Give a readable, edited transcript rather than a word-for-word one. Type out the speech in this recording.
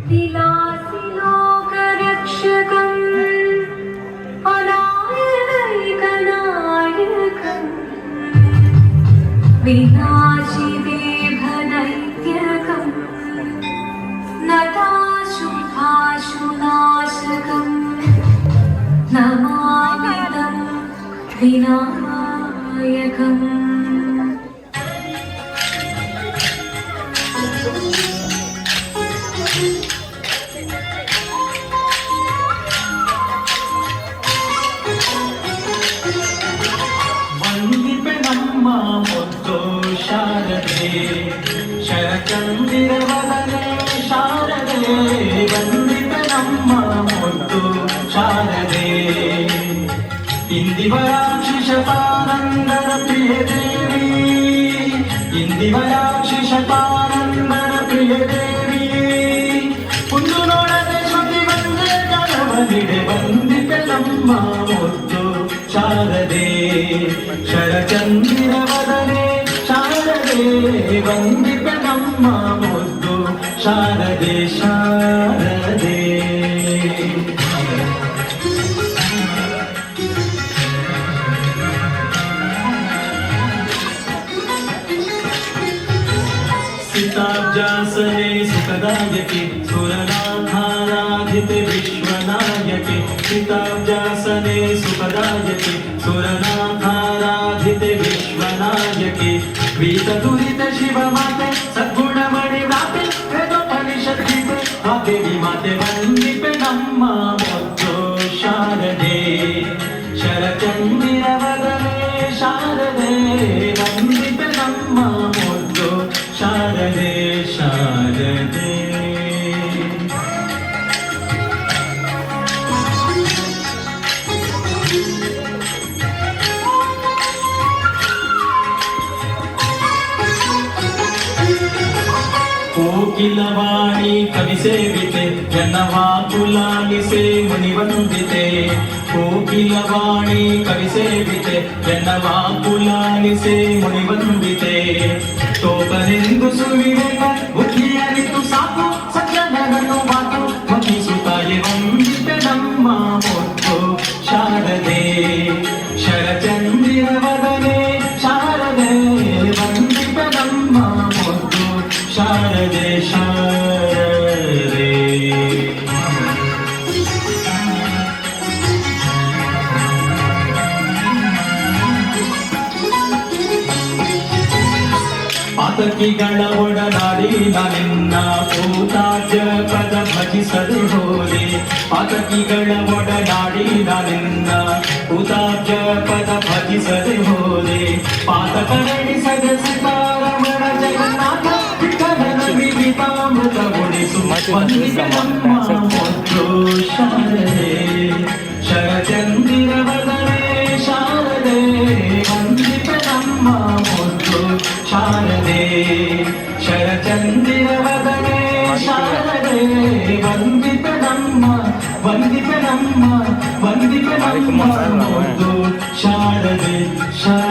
विलासि लोकरक्षकम् अनायकनायकम् विनाशिदेभदैत्यकम् नताशुभाशुनाशकम् नमामि तं विनायकम् ವಂದಿಪೆನಮ್ಮ ಮುದ್ದು ಶಾರದೆ ಶರಚಂದಿರವದನೆ ಶಾರದೆ ವಂದಿಪೆನಮ್ಮ ಮುದ್ದು ಶಾರದೆ ಇಂದಿವರಾಕ್ಷಿಷತಾನಂದನ ಪ್ರಿಯ ದೇವಿ ಇಂದಿವರಾಕ್ಷಿಷತಾನಂದನ ಪ್ರಿಯ ದೇವಿ ಒಂದು ನೋಡದೆ ಶ್ರುತಿ ಬಂದೆ ಕಳವಳಿಡೆ ವಂದಿಪೆನಮ್ಮ ಮುದ್ದು ಶಾರದೆ ಶರಚಂದಿರವದನೆ ಶಾರದೆ ವಂದಿಪೆನಮ್ಮ ಮುದ್ದು ಶಾರದೆ ಶಾರದೆ सीताब्जासने सुखदायके सुरनाथाराधिते विश्वनायके सीताब्जासने सुखदायके सुरनाथाराधिते विश्वनायके वीतदुरित शिवमाते सद्गुणमणि व्राते वेदोपनिषद्गीते देवी माते ವಂದಿಪೆನಮ್ಮ ಮುದ್ದು ಶಾರದೆ ಶರಚಂದಿರವದನೆ ಶಾರದೆ ವಂದಿಪೆನಮ್ಮ ಮುದ್ದು ಶಾರದೆ ಶಾರದೆ ಕೋಕಿಲವಾಣಿ ಕವಿ ಸೇವಿತೆ ಜನವಾಕುಲಾಲಿಸೆ ಮುನಿವಂದಿತೆ ಕೋಕಿಲವಾಣಿ ಕವಿ ಸೇವಿತೆ ಜನವಾಕುಲಾಲಿಸೆ ಮುನಿವಂದಿತೆ ತೋಕನೆಂದು ಸುವಿವೆನ ಬುದ್ಧಿಯರಿತು ಸಾಕು ಸಜ್ಜನರನ್ನು ಮಾತು ಮಗಿಸುತ್ತಾಯೆ ವಂದಿಪೆನಮ್ಮ ಮುದ್ದು ಶಾರದೆ ಶರಚಂದಿರವದನೆ ಶಾರದೆ ವಂದಿಪೆನಮ್ಮ ಮುದ್ದು ಶಾರದೆ ಶಾರದೆ ಪಾತಕಿಗಳ ಒಡನಾಡಿ ನಿನ್ನ ಭೂತಾಜ್ಯ ಪದ ಭಜಿಸದೆ ಹೋದೆ ಪಾತಕಿಗಳ ಒಡನಾಡಿ ನಿನ್ನ ಭೂತಾಜ್ಯ ಪದ ಭಜಿಸದೆ ಹೋದೆ ಪಾತಕರಣಿಸದೆ ಸೀತಾರಮಣ ಜಗನ್ನಾಥ ವಿಠಲನ ವಿವಿಧಾಮೃತ ಉಳಿಸು ವಂದಿಪೆನಮ್ಮ ಮುದ್ದು ಶಾರದೆ ಶರಚಂದಿರವದನೆ ಶಾರದೆ ವಂದಿಪೆನಮ್ಮ ಮುದ್ದು ಶಾರದೆ ಶರಚಂದಿರವದನೆ ಶಾರದೆ ವಂದಿಪೆನಮ್ಮ ವಂದಿಪೆನಮ್ಮ ವಂದಿಪೆನಮ್ಮ ಮುದ್ದು ಶಾರದೆ ಶಾರದೆ